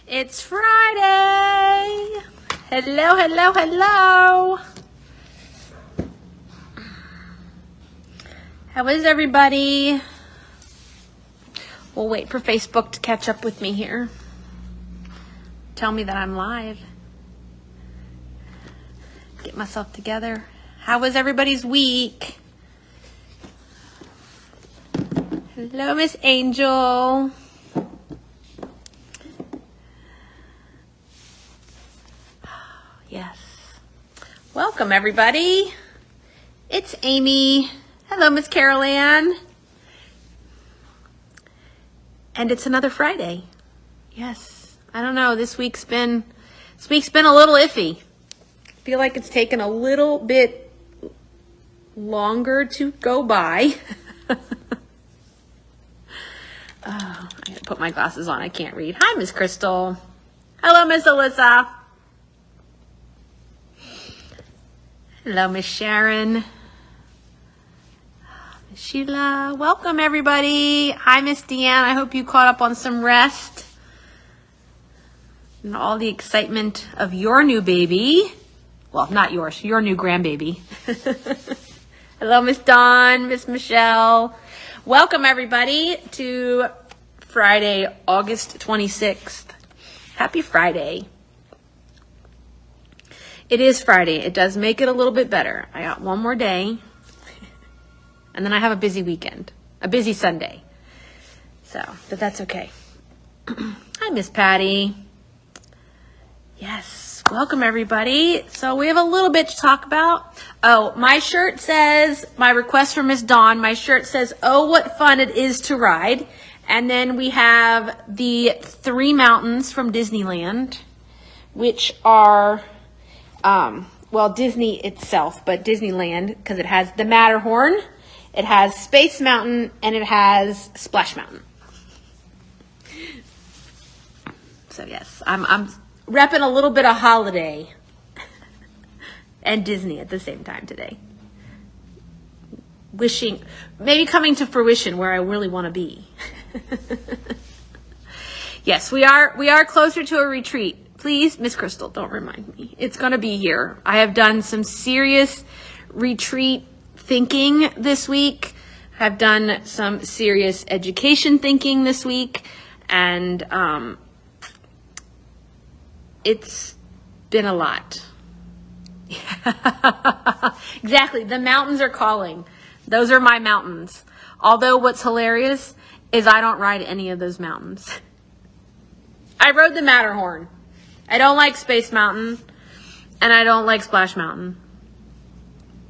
It's Friday. Hello, hello, hello. How is everybody? We'll wait for Facebook to catch up with me here. Tell me that I'm live. Get myself together. How was everybody's week? Hello, Miss Angel. Yes. Welcome, everybody. It's Amy. Hello, Miss Carol Ann. And it's another Friday. Yes. I don't know. This week's been a little iffy. I feel like it's taken a little bit longer to go by. Oh, I gotta put my glasses on. I can't read. Hi, Miss Crystal. Hello, Miss Alyssa. Hello, Miss Sharon. Miss Sheila. Welcome, everybody. Hi, Miss Deanne. I hope you caught up on some rest and all the excitement of your new baby. Well, not yours, your new grandbaby. Hello, Miss Dawn, Miss Michelle. Welcome, everybody, to Friday, August 26th. Happy Friday. It is Friday. It does make it a little bit better. I got one more day, and then I have a busy weekend, a busy Sunday. But that's okay. Hi, Miss Patty. Yes, welcome, everybody. So we have a little bit to talk about. Oh, my shirt says, my request from Miss Dawn, my shirt says, "Oh, what fun it is to ride." And then we have the 3 mountains from Disneyland, which are, well, Disney itself, but Disneyland, because it has the Matterhorn, it has Space Mountain, and it has Splash Mountain. So yes, I'm repping a little bit of holiday and Disney at the same time today. Wishing, maybe coming to fruition where I really want to be. Yes, we are closer to a retreat. Please, Miss Crystal, don't remind me. It's going to be here. I have done some serious retreat thinking this week. I've done some serious education thinking this week. And it's been a lot. Exactly. The mountains are calling. Those are my mountains. Although what's hilarious is I don't ride any of those mountains. I rode the Matterhorn. I don't like Space Mountain, and I don't like Splash Mountain.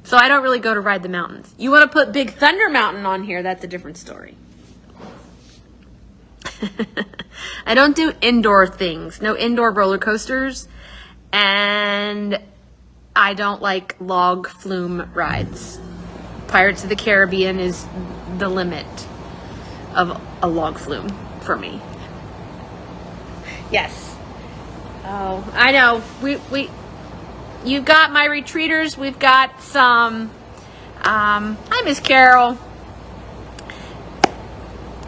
So I don't really go to ride the mountains. You want to put Big Thunder Mountain on here, that's a different story. I don't do indoor things. No indoor roller coasters. And I don't like log flume rides. Pirates of the Caribbean is the limit of a log flume for me. Yes. Oh, I know. You've got my retreaters. We've got some, hi, Miss Carol.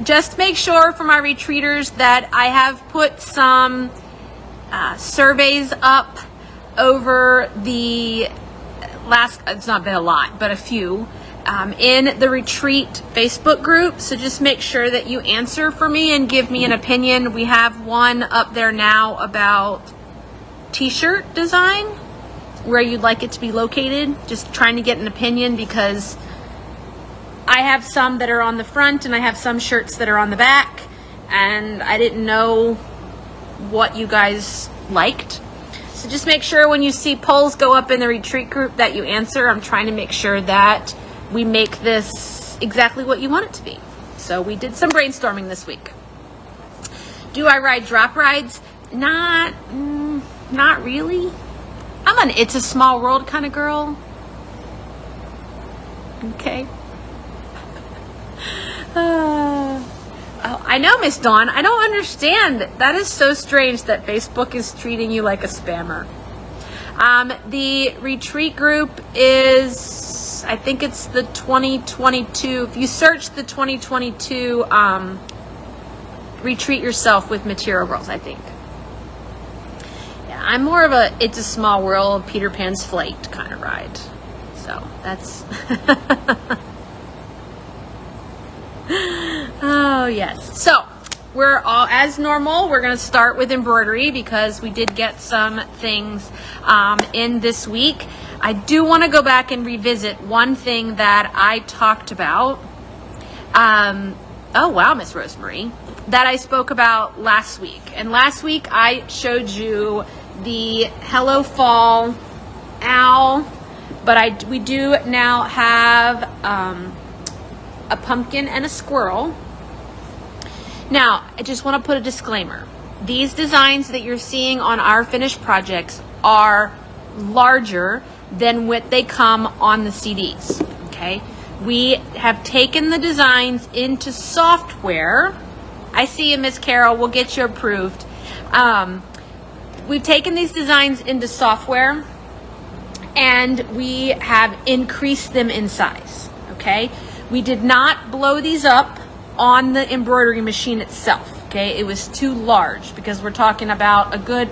Just make sure for my retreaters that I have put some surveys up over the last, it's not been a lot, but a few, in the retreat Facebook group. So just make sure that you answer for me and give me an opinion. We have one up there now about t-shirt design, where you'd like it to be located. Just trying to get an opinion because I have some that are on the front and I have some shirts that are on the back, and I didn't know what you guys liked. So just make sure when you see polls go up in the retreat group that you answer. I'm trying to make sure that we make this exactly what you want it to be. So we did some brainstorming this week. Do I ride drop rides? Not really. I'm an It's a Small World kind of girl. Okay. Oh, I know, Miss Dawn. I don't understand. That is so strange that Facebook is treating you like a spammer. The retreat group is, I think it's the 2022. If you search the 2022 Retreat Yourself with Material Girls, I think. I'm more of a It's a Small World, Peter Pan's Flight kind of ride. So that's oh yes. So we're all as normal. We're going to start with embroidery because we did get some things in this week. I do want to go back and revisit one thing that I talked about. Oh wow, Miss Rosemary, that I spoke about last week. And last week I showed you the Hello Fall owl, but we do now have a pumpkin and a squirrel. Now, I just want to put a disclaimer. These designs that you're seeing on our finished projects are larger than what they come on the CDs, okay? We have taken the designs into software. I see you, Miss Carol. We'll get you approved. We've taken these designs into software and we have increased them in size, okay? We did not blow these up on the embroidery machine itself, okay? It was too large because we're talking about a good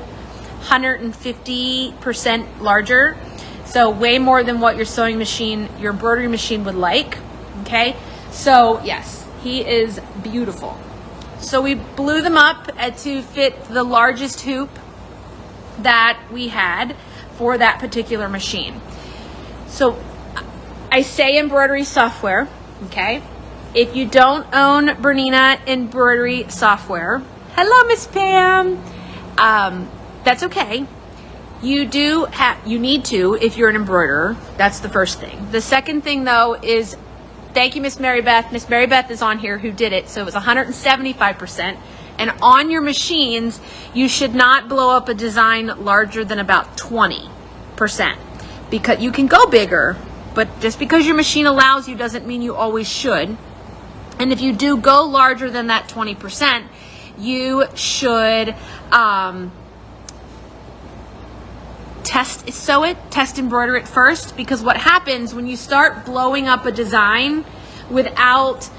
150% larger. So way more than what your sewing machine, your embroidery machine would like, okay? So yes, he is beautiful. So we blew them up to fit the largest hoop that we had for that particular machine. So I say embroidery software, okay? If you don't own Bernina embroidery software, hello, Miss Pam, that's okay. You need to if you're an embroiderer. That's the first thing. The second thing though is, thank you, Miss Mary Beth. Miss Mary Beth is on here who did it. So it was 175%. And on your machines, you should not blow up a design larger than about 20%. Because you can go bigger, but just because your machine allows you doesn't mean you always should. And if you do go larger than that 20%, you should test embroider it first, because what happens when you start blowing up a design without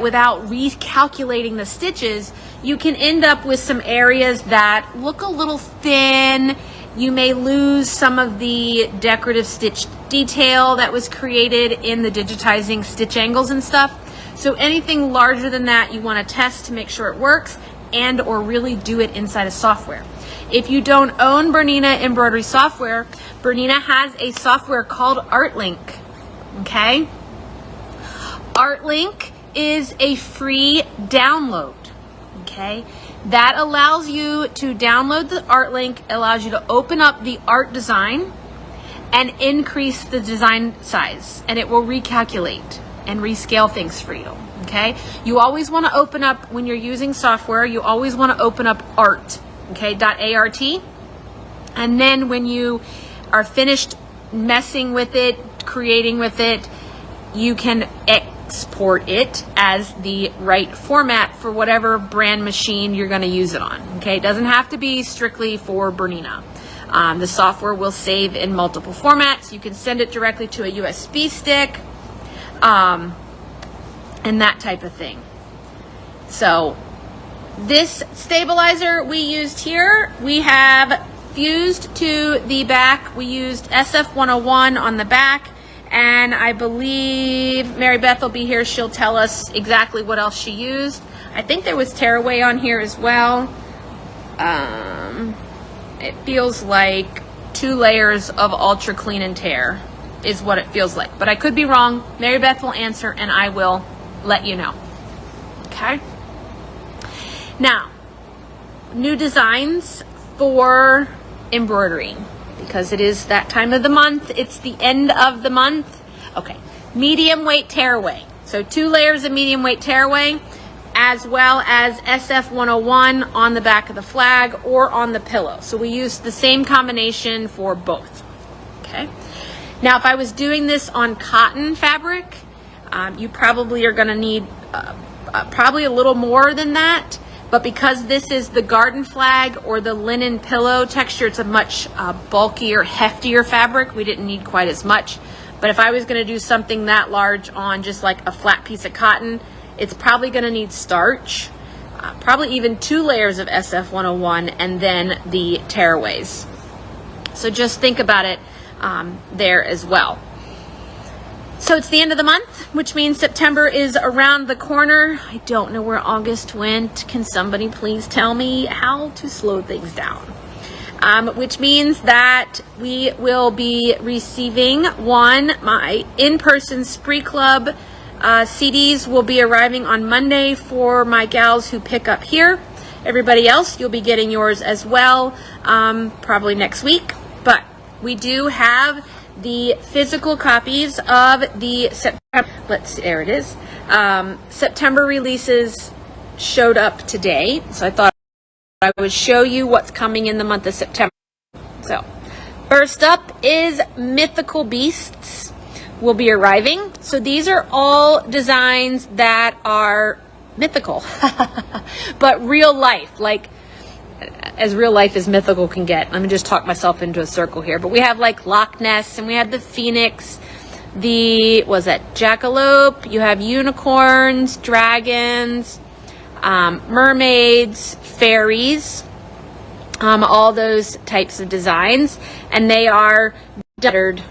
without recalculating the stitches, you can end up with some areas that look a little thin. You may lose some of the decorative stitch detail that was created in the digitizing stitch angles and stuff. So anything larger than that you want to test to make sure it works, and or really do it inside of software. If you don't own Bernina embroidery software, Bernina has a software called ArtLink, okay? ArtLink is a free download, okay? That allows you to download the ArtLink, allows you to open up the art design and increase the design size, and it will recalculate and rescale things for you, okay? You always want to open up, when you're using software, you always want to open up art, okay, .art, and then when you are finished messing with it, creating with it, you can export it as the right format for whatever brand machine you're going to use it on, okay? It doesn't have to be strictly for Bernina. The software will save in multiple formats. You can send it directly to a USB stick, and that type of thing. So this stabilizer we used here, we have fused to the back. We used SF101 on the back, and I believe Mary Beth will be here. She'll tell us exactly what else she used. I think there was tearaway on here as well. It feels like 2 layers of ultra clean and tear is what it feels like, but I could be wrong. Mary Beth will answer and I will let you know. Okay. Now, new designs for embroidery, because it is that time of the month. It's the end of the month. Okay, medium weight tearaway. So 2 layers of medium weight tearaway, as well as SF101 on the back of the flag or on the pillow. So we used the same combination for both. Okay. Now, if I was doing this on cotton fabric, you probably are going to need probably a little more than that. But because this is the garden flag or the linen pillow texture, it's a much bulkier, heftier fabric. We didn't need quite as much. But if I was going to do something that large on just like a flat piece of cotton, it's probably going to need starch. probably even 2 layers of SF101, and then the tearaways. So just think about it there as well. So it's the end of the month, which means September is around the corner. I don't know where August went. Can somebody please tell me how to slow things down? Which means that we will be receiving my in-person Spree Club CDs will be arriving on Monday for my gals who pick up here. Everybody else, you'll be getting yours as well, probably next week. But we do have the physical copies of the September, there it is, September releases showed up today. So I thought I would show you what's coming in the month of September. So first up is Mythical Beasts will be arriving. So these are all designs that are mythical, but real life, like as real life as mythical can get. Let me just talk myself into a circle here. But we have like Loch Ness, and we have the Phoenix, Jackalope, you have unicorns, dragons, mermaids, fairies, all those types of designs, and they are lettered,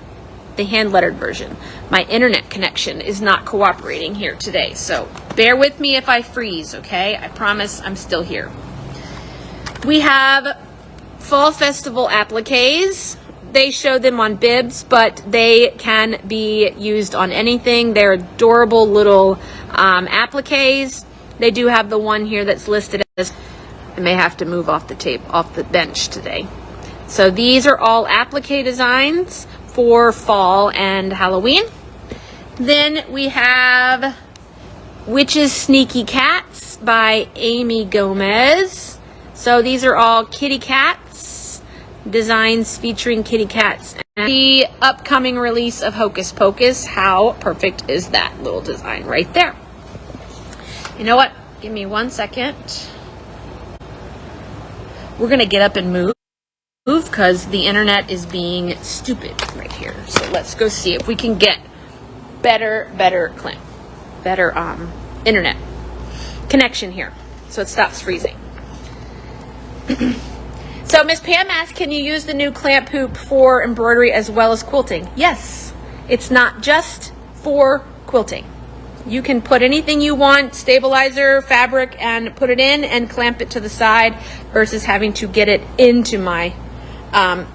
the hand lettered version. My internet connection is not cooperating here today, so bear with me if I freeze, okay? I promise I'm still here. We have Fall Festival appliques. They show them on bibs, but they can be used on anything. They're adorable little appliques. They do have the one here that's listed as, I may have to move off the bench today. So these are all applique designs for fall and Halloween. Then we have Witch's Sneaky Cats by Amy Gomez. So these are all kitty cats, designs featuring kitty cats. And the upcoming release of Hocus Pocus, how perfect is that little design right there? You know what? Give me 1 second. We're going to get up and move because the internet is being stupid right here. So let's go see if we can get better internet connection here so it stops freezing. So Miss Pam asked, can you use the new clamp hoop for embroidery as well as quilting? Yes, it's not just for quilting. You can put anything you want, stabilizer, fabric, and put it in and clamp it to the side versus having to get it into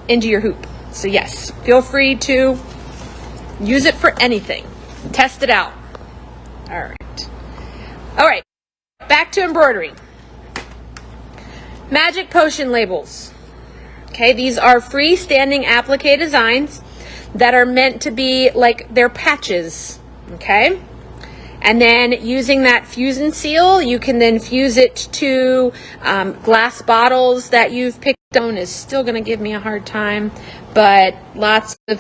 into your hoop. So yes, feel free to use it for anything. Test it out. All right, back to embroidery. Magic Potion labels. Okay, these are freestanding applique designs that are meant to be like they're patches. Okay, and then using that fusion seal, you can then fuse it to glass bottles that you've picked on. Is still going to give me a hard time, but lots of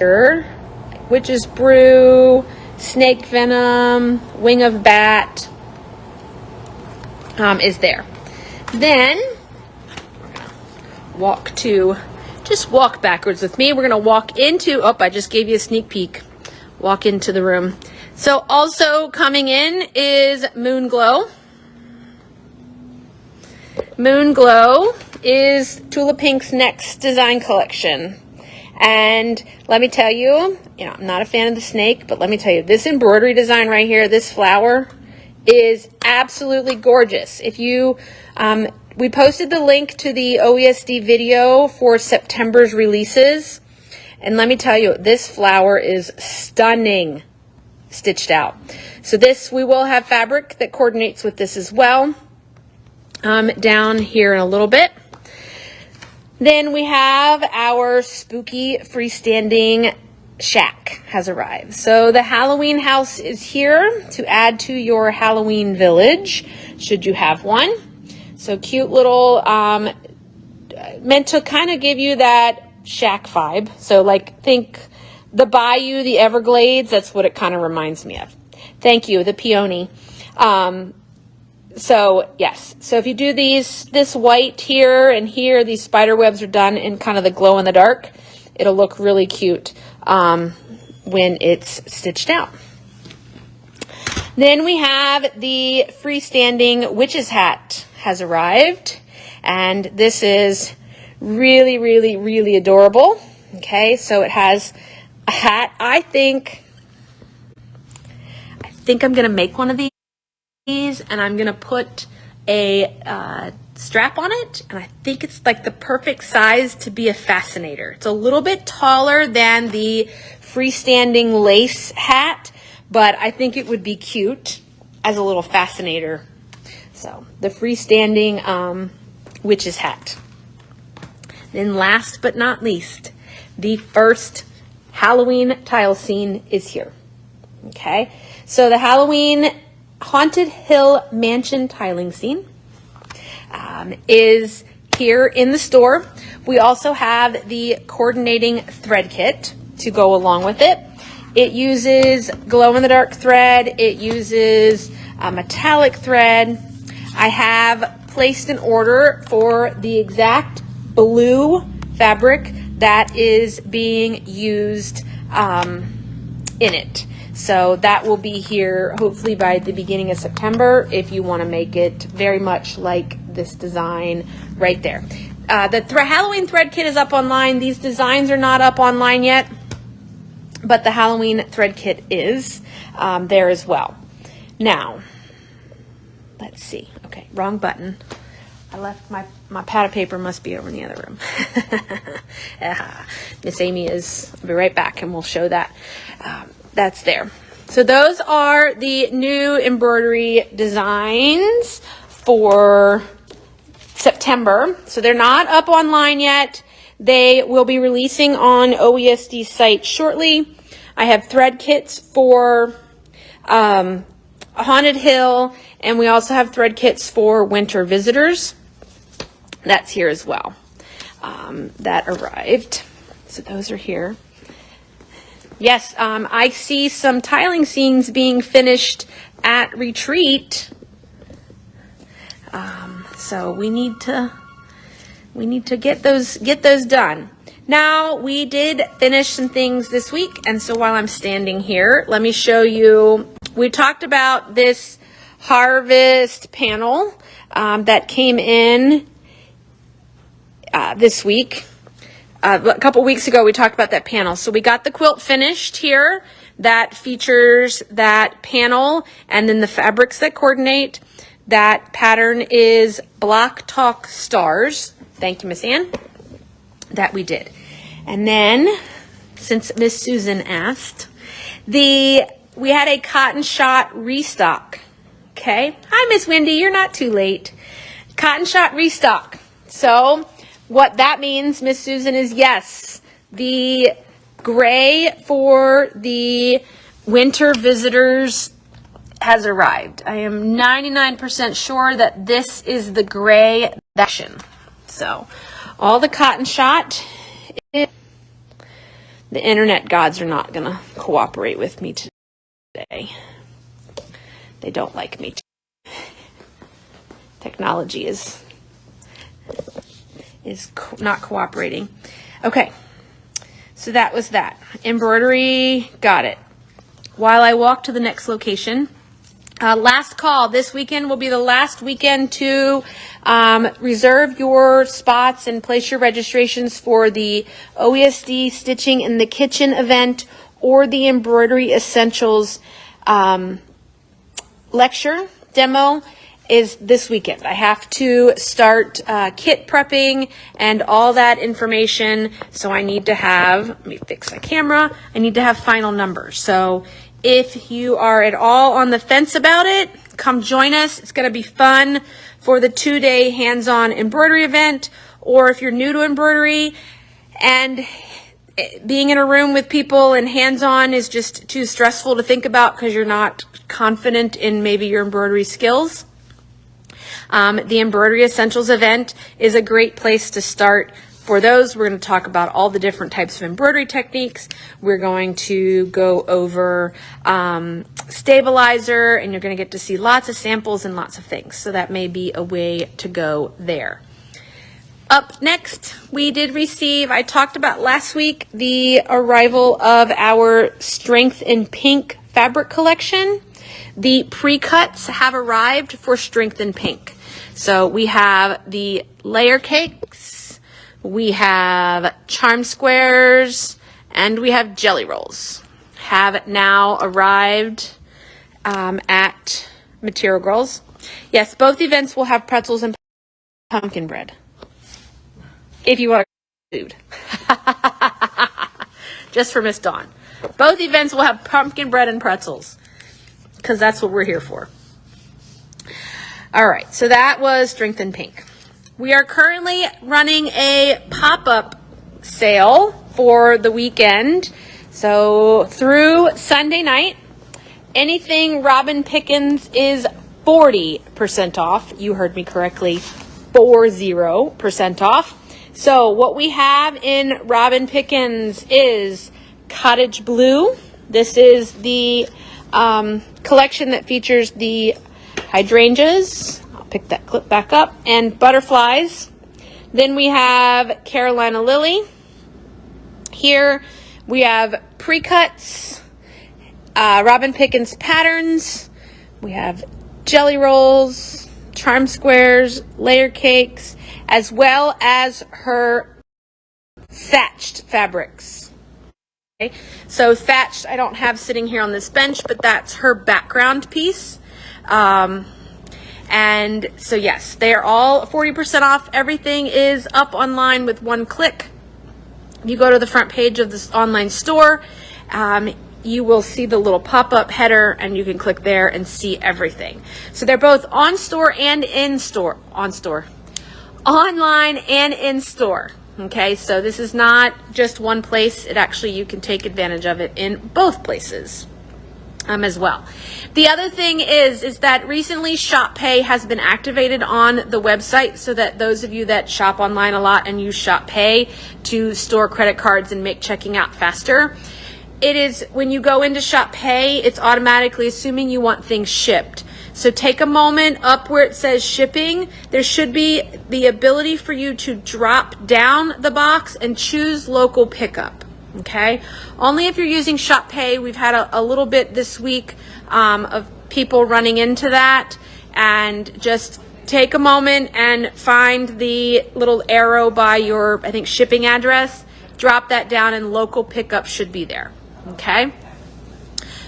Witch's Brew, Snake Venom, Wing of Bat is there. Then just walk backwards with me. We're going to walk into, I just gave you a sneak peek. Walk into the room. So also coming in is Moon Glow. Moon Glow is Tula Pink's next design collection. And let me tell you, I'm not a fan of the snake, but let me tell you, this embroidery design right here, this flower is absolutely gorgeous. If you, we posted the link to the OESD video for September's releases. And let me tell you, this flower is stunning stitched out. So this, we will have fabric that coordinates with this as well. Down here in a little bit. Then we have our spooky freestanding shack has arrived. So the Halloween house is here to add to your Halloween village, should you have one. So cute little, meant to kind of give you that shack vibe. So like think the bayou, the Everglades, that's what it kind of reminds me of. Thank you, the peony. So yes, so if you do this white here and here, these spider webs are done in kind of the glow in the dark. It'll look really cute when it's stitched out. Then we have the freestanding witch's hat has arrived, and this is really, really, really adorable. Okay, so it has a hat. I think I'm gonna make one of these, and I'm gonna put a strap on it, and I think it's like the perfect size to be a fascinator. It's a little bit taller than the freestanding lace hat, but I think it would be cute as a little fascinator. So the freestanding witch's hat. Then last but not least, the first Halloween tile scene is here. Okay, so the Halloween Haunted Hill Mansion tiling scene is here in the store. We also have the coordinating thread kit to go along with it. It uses glow-in-the-dark thread. It uses metallic thread. I have placed an order for the exact blue fabric that is being used in it. So that will be here hopefully by the beginning of September if you want to make it very much like this design right there. The Halloween thread kit is up online. These designs are not up online yet, but the Halloween thread kit is there as well. Now, let's see. Okay, wrong button. I left my pad of paper, must be over in the other room. Miss Amy is, I'll be right back and we'll show that. That's there. So those are the new embroidery designs for September. So they're not up online yet. They will be releasing on OESD site shortly. I have thread kits for Haunted Hill, and we also have thread kits for winter visitors. That's here as well. That arrived. So those are here. Yes, I see some tiling scenes being finished at Retreat. So we need to get those done. Now, we did finish some things this week, and so while I'm standing here, let me show you. We talked about this harvest panel that came in this week. A couple weeks ago, we talked about that panel. So we got the quilt finished here that features that panel and then the fabrics that coordinate. That pattern is Block Talk Stars. Thank you, Miss Ann. That we did. And then, since Miss Susan asked, we had a cotton shot restock. Okay. Hi, Miss Wendy. You're not too late. Cotton shot restock. So what that means, Miss Susan, is yes, the gray for the winter visitors has arrived. I am 99% sure that this is the gray section. So all the cotton shot, the internet gods are not going to cooperate with me today. They don't like me. Technology is not cooperating. Okay, so that was that. Embroidery, got it. While I walk to the next location, last call. This weekend will be the last weekend to reserve your spots and place your registrations for the OESD Stitching in the Kitchen event or the Embroidery Essentials lecture demo is this weekend. I have to start kit prepping and all that information. So I need to have, let me fix my camera. I need to have final numbers. So if you are at all on the fence about it, come join us. It's going to be fun for the 2-day hands-on embroidery event. Or if you're new to embroidery and being in a room with people and hands-on is just too stressful to think about because you're not confident in maybe your embroidery skills, the Embroidery Essentials event is a great place to start. For those, we're going to talk about all the different types of embroidery techniques. We're going to go over stabilizer, and you're going to get to see lots of samples and lots of things. So that may be a way to go there. Up next, we did receive, I talked about last week, the arrival of our Strength in Pink fabric collection. The pre-cuts have arrived for Strength in Pink. So we have the layer cakes, we have charm squares, and we have jelly rolls. Have now arrived at Material Girls. Yes, both events will have pretzels and pumpkin bread. If you want food. Just for Miss Dawn. Both events will have pumpkin bread and pretzels, because that's what we're here for. All right, so that was Strength in Pink. We are currently running a pop-up sale for the weekend. So through Sunday night, anything Robin Pickens is 40% off. You heard me correctly, 40% off. So what we have in Robin Pickens is Cottage Bleu. This is the collection that features the hydrangeas. I'll pick that clip back up. And butterflies. Then we have Carolina Lily. Here we have Precuts, Robin Pickens patterns. We have jelly rolls, charm squares, layer cakes, as well as her thatched fabrics. Okay, so thatched I don't have sitting here on this bench, but that's her background piece. And so yes, they are all 40% off. Everything is up online with one click. You go to the front page of this online store, you will see the little pop-up header, and you can click there and see everything. So they're both on store and in store, online and in store. Okay, so this is not just one place. It actually, you can take advantage of it in both places as well. The other thing is that recently Shop Pay has been activated on the website, so that those of you that shop online a lot and use Shop Pay to store credit cards and make checking out faster, it is, when you go into Shop Pay, it's automatically assuming you want things shipped. So take a moment, up where it says shipping, there should be the ability for you to drop down the box and choose local pickup. Okay, only if you're using Shop Pay. We've had a little bit this week of people running into that, and just take a moment and find the little arrow by your, I think, shipping address. Drop that down and local pickup should be there. Okay,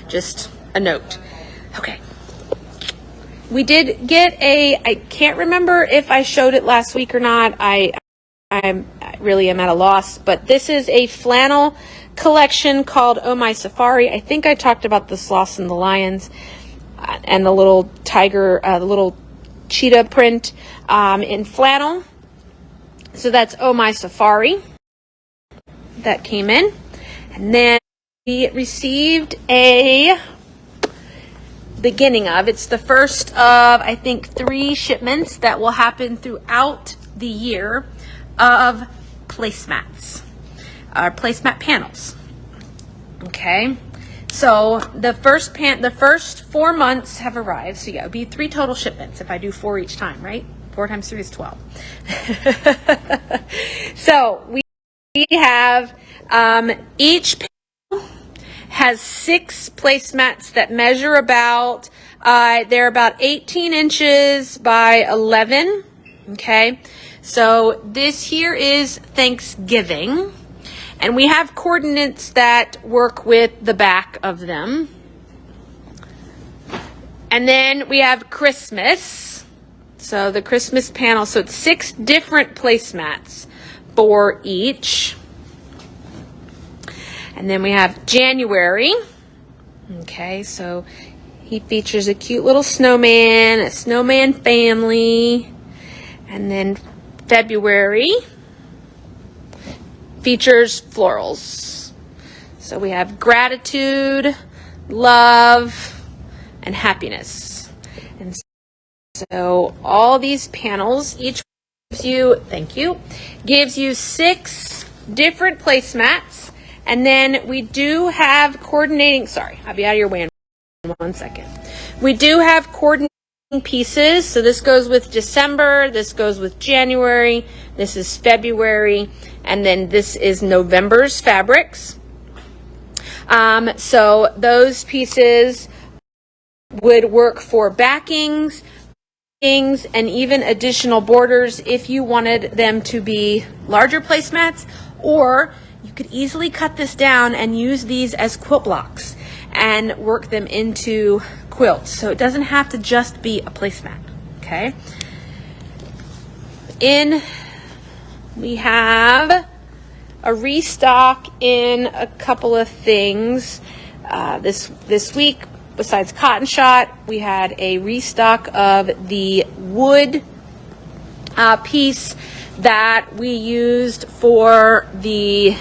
just a note. Okay, we did get I can't remember if I showed it last week or not. I really am at a loss, but this is a flannel collection called Oh My Safari. I think I talked about the sloths and the lions and the little tiger, the little cheetah print in flannel. So that's Oh My Safari. That came in. And then we received a beginning of, it's the first of, I think, 3 shipments that will happen throughout the year of placemats, placemat panels. Okay, so the first 4 months have arrived. So yeah, it would be 3 total shipments if I do 4 each time, right? 4 times 3 is 12. So we have each panel has 6 placemats that measure about they're about 18 inches by 11. Okay, so this here is Thanksgiving, and we have coordinates that work with the back of them. And then we have Christmas, so the Christmas panel, so it's 6 different placemats for each. And then we have January. Okay, so he features a cute little snowman, a snowman family. And then February features florals. So we have gratitude, love, and happiness. And so all these panels, each gives you, thank you, gives you 6 different placemats. And then we do have coordinating, sorry, I'll be out of your way in 1 second. We do have coordinating pieces. So this goes with December, this goes with January, this is February, and then this is November's fabrics. So those pieces would work for backings, and even additional borders if you wanted them to be larger placemats, or you could easily cut this down and use these as quilt blocks and work them into quilts. So it doesn't have to just be a placemat, okay? We have a restock in a couple of things this week. Besides cotton shot, we had a restock of the wood piece that we used for the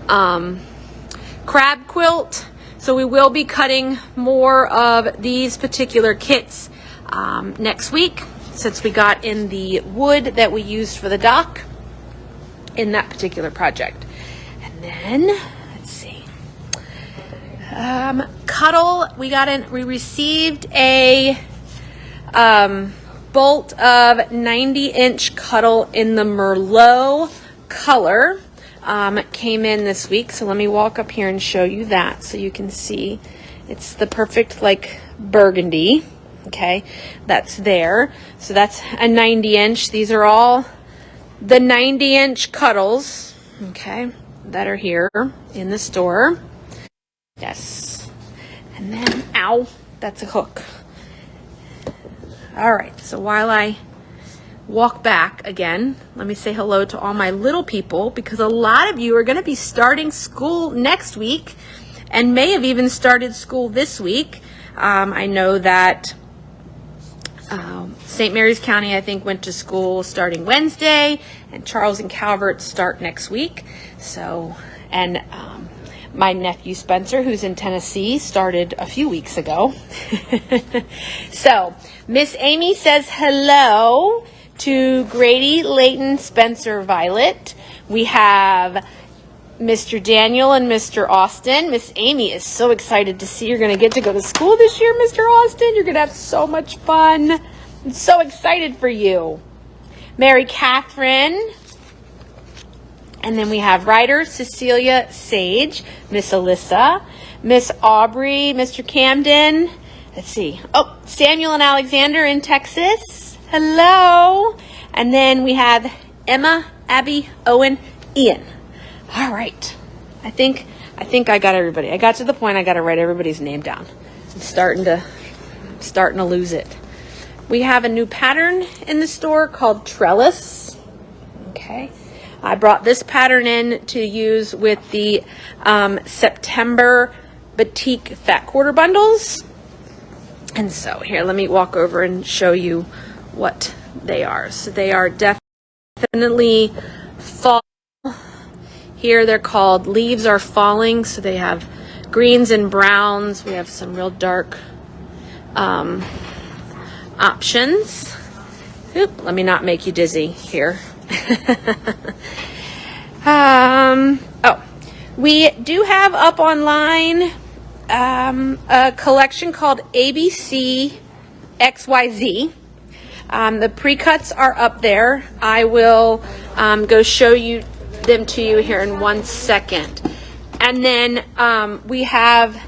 crab quilt. So we will be cutting more of these particular kits next week, since we got in the wood that we used for the dock in that particular project. And then let's see, Cuddle, we received a bolt of 90-inch Cuddle in the Merlot color. It came in this week, so let me walk up here and show you that so you can see. It's the perfect like burgundy, okay, that's there. So that's a 90-inch. These are all the 90-inch Cuddles, okay, that are here in the store. Yes. And then, ow, that's a hook. All right, so while I walk back again, let me say hello to all my little people, because a lot of you are going to be starting school next week and may have even started school this week. I know that St. Mary's County, I think, went to school starting Wednesday, and Charles and Calvert start next week. So, and my nephew Spencer, who's in Tennessee, started a few weeks ago. So, Miss Amy says hello to Grady, Layton, Spencer, Violet. We have Mr. Daniel and Mr. Austin. Miss Amy is so excited to see you're going to get to go to school this year, Mr. Austin. You're going to have so much fun. I'm so excited for you. Mary Catherine. And then we have Ryder, Cecilia, Sage, Miss Alyssa, Miss Aubrey, Mr. Camden. Let's see. Oh, Samuel and Alexander in Texas. Hello. And then we have Emma, Abby, Owen, Ian. All right. I think I got everybody. I got to the point I got to write everybody's name down. I'm starting to lose it. We have a new pattern in the store called Trellis. Okay. I brought this pattern in to use with the September Batik fat quarter bundles. And so here, let me walk over and show you what they are. So they are definitely fall. Here they're called Leaves Are Falling. So they have greens and browns. We have some real dark options. Oop, let me not make you dizzy here. We do have up online a collection called ABC XYZ. The pre-cuts are up there. I will go show you them to you here in 1 second. And then we have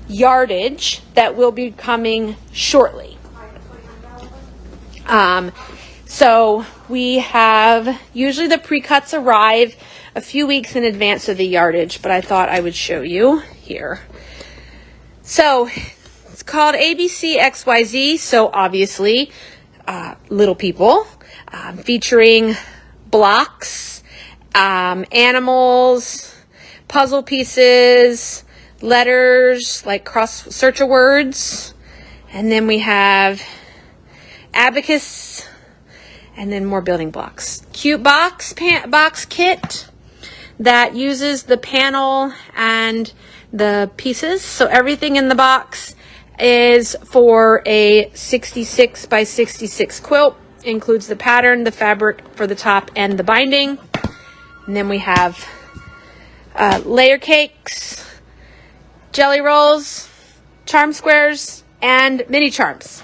yardage that will be coming shortly. So we have, usually the pre-cuts arrive a few weeks in advance of the yardage, but I thought I would show you here. So it's called ABC XYZ, so obviously little people, featuring blocks, animals, puzzle pieces, letters, like cross search of words, and then we have abacus, and then more building blocks. Cute box kit that uses the panel and the pieces. So everything in the box is for a 66 by 66 quilt. Includes the pattern, the fabric for the top, and the binding. And then we have layer cakes, jelly rolls, charm squares, and mini charms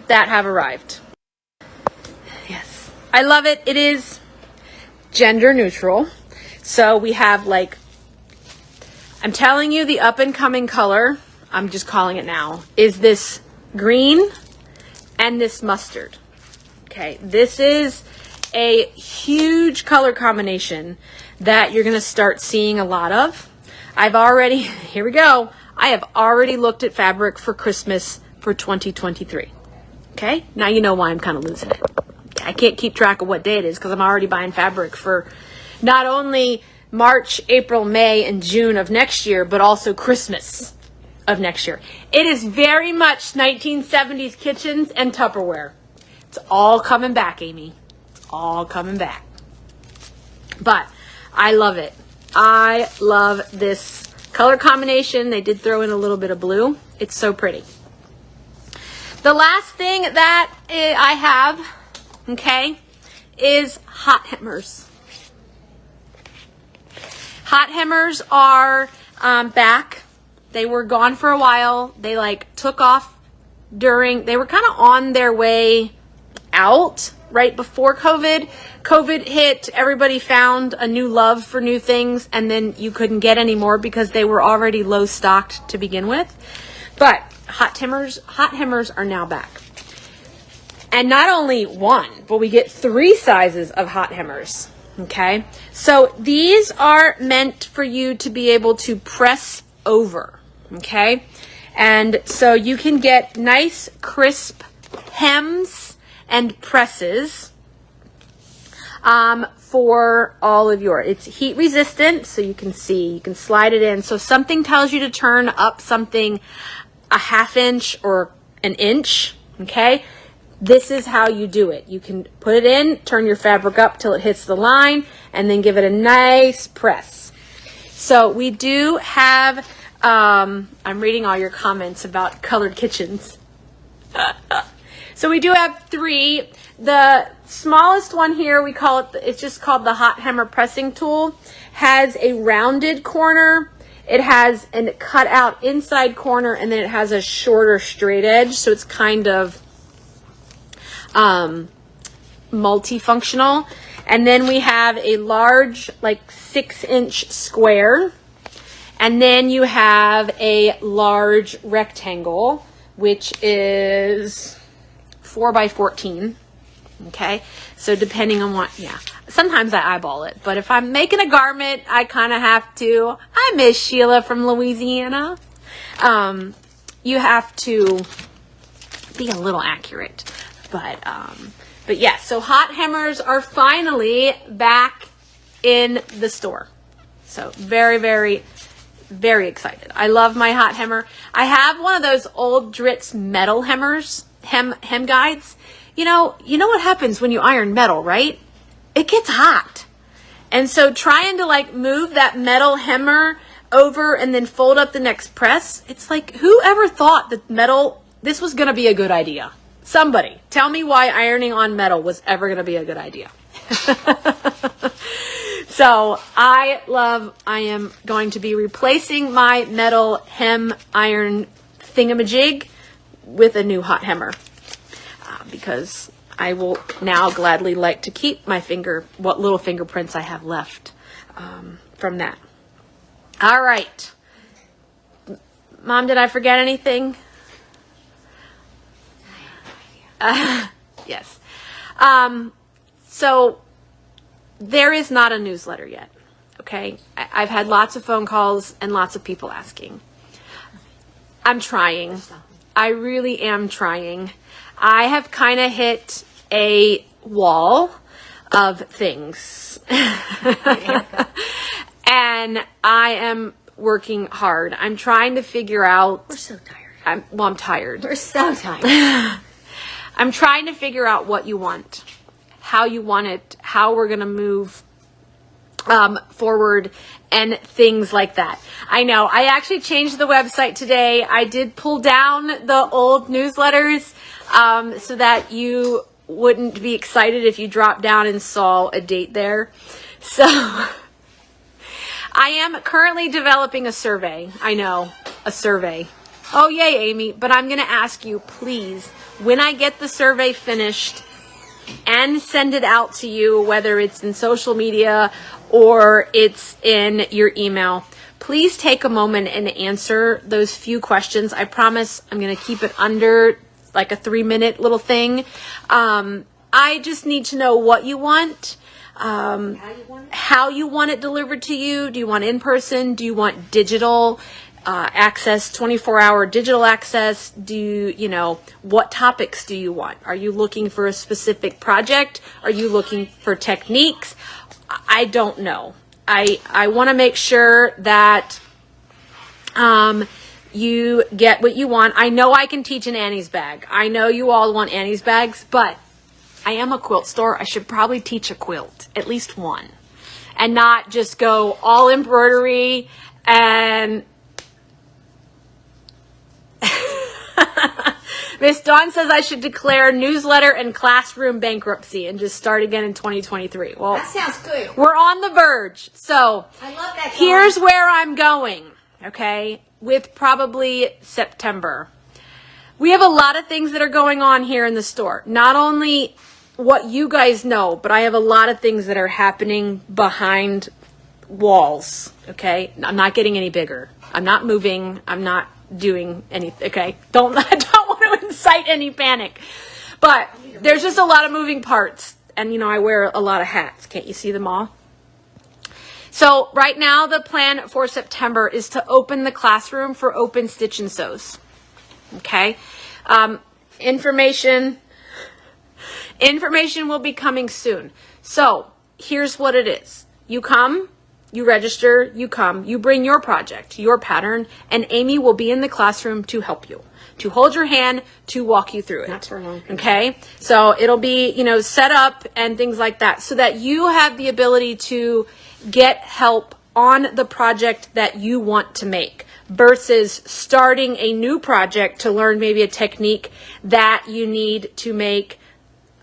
that have arrived. Yes, I love it. It is gender neutral. So we have, like, I'm telling you, the up and coming color, I'm just calling it now, is this green and this mustard. Okay, this is a huge color combination that you're going to start seeing a lot of. Here we go. I have already looked at fabric for Christmas for 2023. Okay, now you know why I'm kind of losing it. I can't keep track of what day it is because I'm already buying fabric for not only March, April, May, and June of next year, but also Christmas of next year. It is very much 1970s kitchens and Tupperware. It's all coming back, Amy. It's all coming back. But I love it. I love this color combination. They did throw in a little bit of blue. It's so pretty. The last thing that I have, okay, is hot hemmers. Hot hemmers are back. They were gone for a while. They took off they were kind of on their way out right before COVID. COVID hit, everybody found a new love for new things, and then you couldn't get any more because they were already low stocked to begin with. But hot hemmers are now back. And not only one, but we get 3 sizes of hot hemmers. Okay, so these are meant for you to be able to press over. Okay, and so you can get nice crisp hems and presses for all of it's heat resistant, so you can slide it in. So if something tells you to turn up something a 1/2 inch or an inch, okay, this is how you do it. You can put it in, turn your fabric up till it hits the line, and then give it a nice press. So we do have, I'm reading all your comments about colored kitchens. So we do have 3. The smallest one here, it's just called the hot hammer pressing tool, has a rounded corner. It has a cut out inside corner, and then it has a shorter straight edge. So it's kind of multifunctional. And then we have a large 6-inch square, and then you have a large rectangle, which is 4 by 14. Okay, so depending on sometimes I eyeball it, but if I'm making a garment, I kind of have to. I miss Sheila from Louisiana. You have to be a little accurate. But yeah, so hot hemmers are finally back in the store. So very, very, very excited. I love my hot hammer. I have one of those old Dritz metal hemmers, hem guides. You know what happens when you iron metal, right? It gets hot. And so trying to move that metal hammer over and then fold up the next press, it's whoever thought that this was going to be a good idea? Somebody tell me why ironing on metal was ever going to be a good idea. So I am going to be replacing my metal hem iron thingamajig with a new hot hammer because I will now gladly like to keep my what little fingerprints I have left from that. All right. Mom, did I forget anything? Yes. So there is not a newsletter yet. Okay. I've had lots of phone calls and lots of people asking. I'm trying. I really am trying. I have kind of hit a wall of things. And I am working hard. I'm trying to figure out. We're so tired. I'm tired. We're so tired. I'm trying to figure out what you want, how you want it, how we're going to move forward and things like that. I know. I actually changed the website today. I did pull down the old newsletters so that you wouldn't be excited if you dropped down and saw a date there. So I am currently developing a survey. I know, a survey. Oh, yay, Amy. But I'm going to ask you, please, when I get the survey finished and send it out to you, whether it's in social media or it's in your email, please take a moment and answer those few questions. I promise I'm going to keep it under like a 3-minute little thing. I just need to know what you want. How you want it delivered to you. Do you want in person? Do you want digital access, 24-hour digital access? What topics do you want? Are you looking for a specific project? Are you looking for techniques? I don't know. I want to make sure that you get what you want. I know I can teach an Annie's bag. I know you all want Annie's bags, but I am a quilt store. I should probably teach a quilt, at least one, and not just go all embroidery and Miss Dawn says I should declare newsletter and classroom bankruptcy and just start again in 2023. Well, that sounds good. We're on the verge. So I love that. Here's where I'm going, okay, with probably September. We have a lot of things that are going on here in the store. Not only what you guys know, but I have a lot of things that are happening behind walls, okay? I'm not getting any bigger. I'm not moving. I'm not doing anything, okay? I don't want to incite any panic. But there's just a lot of moving parts. And, I wear a lot of hats. Can't you see them all? So right now, the plan for September is to open the classroom for open stitch and sews. Okay? Information will be coming soon. So here's what it is. You come, you register, you come, you bring your project, your pattern, and Amy will be in the classroom to help you, to hold your hand, to walk you through it. Not for long. Okay? So it'll be, set up and things like that so that you have the ability to get help on the project that you want to make versus starting a new project to learn maybe a technique that you need to make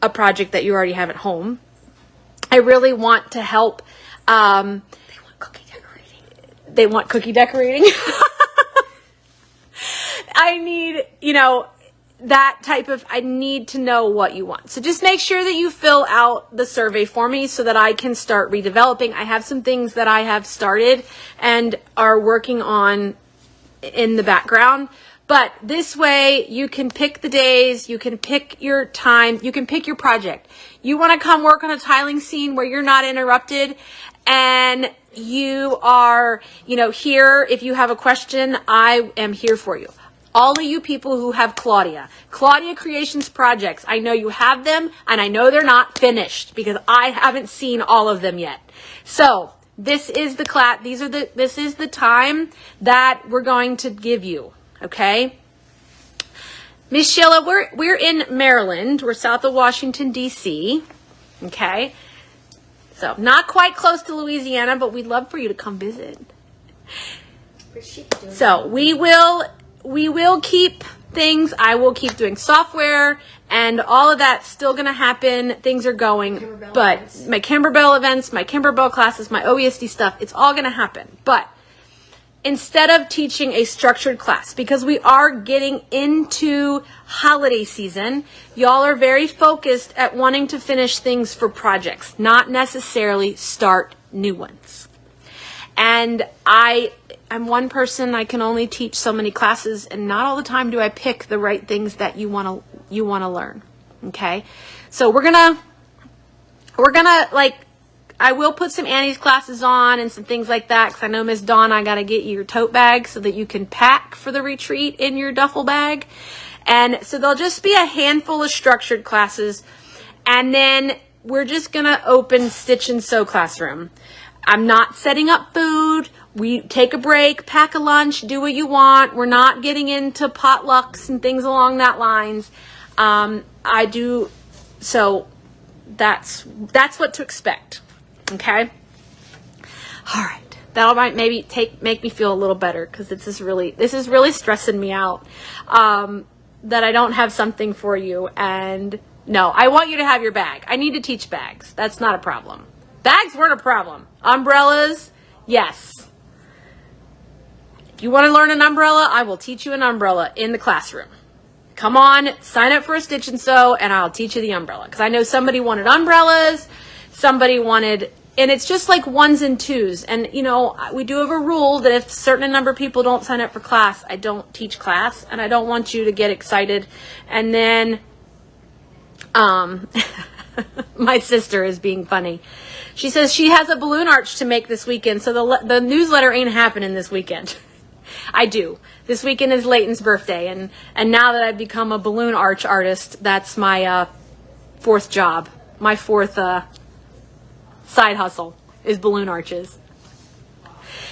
a project that you already have at home. I really want to help. They want cookie decorating. They want cookie decorating. I need, I need to know what you want. So just make sure that you fill out the survey for me so that I can start redeveloping. I have some things that I have started and are working on in the background. But this way you can pick the days, you can pick your time, you can pick your project. You want to come work on a tiling scene where you're not interrupted and you are, here. If you have a question, I am here for you. All of you people who have Claudia Creations projects, I know you have them and I know they're not finished because I haven't seen all of them yet. So this is the class, this is the time that we're going to give you. Okay, Miss Sheila, we're in Maryland. We're south of Washington, D.C. Okay, so not quite close to Louisiana, but we'd love for you to come visit. So we will keep things. I will keep doing software and all of that's still going to happen. Things are going, but events. My Kimberbell events, my Kimberbell classes, my OESD stuff, it's all going to happen. But instead of teaching a structured class, because we are getting into holiday season, y'all are very focused at wanting to finish things for projects, not necessarily start new ones. And I'm one person, I can only teach so many classes, and not all the time do I pick the right things that you want to learn. Okay? So we're gonna I will put some Annie's classes on and some things like that because I know Miss Dawn, I got to get you your tote bag so that you can pack for the retreat in your duffel bag. And so there'll just be a handful of structured classes. And then we're just going to open Stitch and Sew classroom. I'm not setting up food. We take a break, pack a lunch, do what you want. We're not getting into potlucks and things along that lines. So that's what to expect. Okay. All right. That might maybe make me feel a little better because this is really stressing me out. That I don't have something for you. And no, I want you to have your bag. I need to teach bags. That's not a problem. Bags weren't a problem. Umbrellas, yes. If you want to learn an umbrella, I will teach you an umbrella in the classroom. Come on, sign up for a Stitch and Sew, and I'll teach you the umbrella. Because I know somebody wanted umbrellas. Somebody wanted and it's just like ones and twos. And, you know, we do have a rule that if a certain number of people don't sign up for class, I don't teach class, and I don't want you to get excited. And then, my sister is being funny. She says she has a balloon arch to make this weekend, so the newsletter ain't happening this weekend. I do. This weekend is Layton's birthday, and now that I've become a balloon arch artist, that's my fourth job. My fourth side hustle is balloon arches.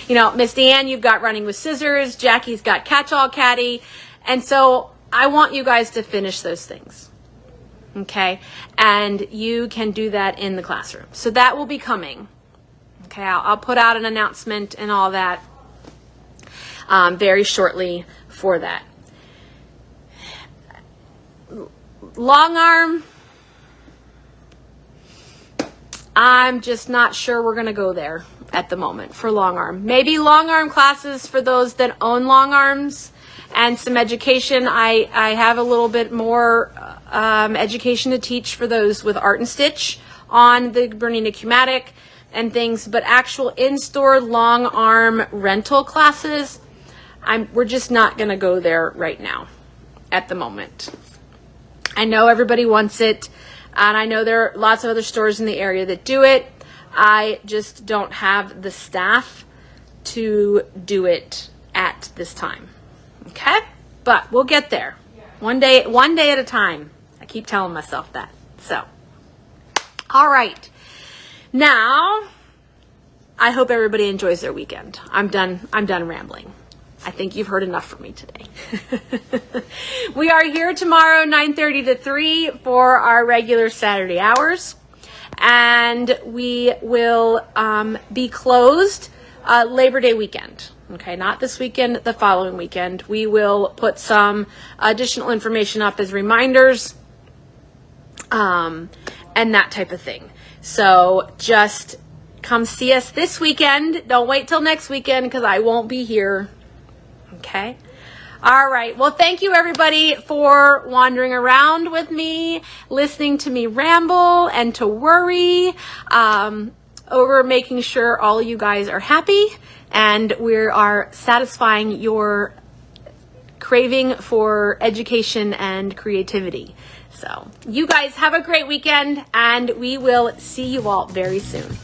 You know, Miss Deanne, you've got Running with Scissors. Jackie's got Catch-All Caddy. And so I want you guys to finish those things. Okay, and you can do that in the classroom. So that will be coming. Okay, I'll put out an announcement and all that very shortly for that. Long arm, I'm just not sure we're going to go there at the moment for long arm. Maybe long arm classes for those that own long arms, and some education. I have a little bit more education to teach for those with art and stitch on the Bernina Cumatic and things, but actual in-store long arm rental classes, we're just not going to go there right now at the moment. I know everybody wants it, and I know there are lots of other stores in the area that do it. I just don't have the staff to do it at this time. Okay, but we'll get there one day at a time. I keep telling myself that. So, all right, now I hope everybody enjoys their weekend. I'm done rambling. I think you've heard enough from me today. We are here tomorrow 9:30 to 3 for our regular Saturday hours, and we will be closed Labor Day weekend. Okay, not this weekend, the following weekend. We will put some additional information up as reminders and that type of thing. So just come see us this weekend. Don't wait till next weekend because I won't be here. Okay. All right. Well, thank you everybody for wandering around with me, listening to me ramble and to worry over making sure all you guys are happy and we are satisfying your craving for education and creativity. So you guys have a great weekend, and we will see you all very soon.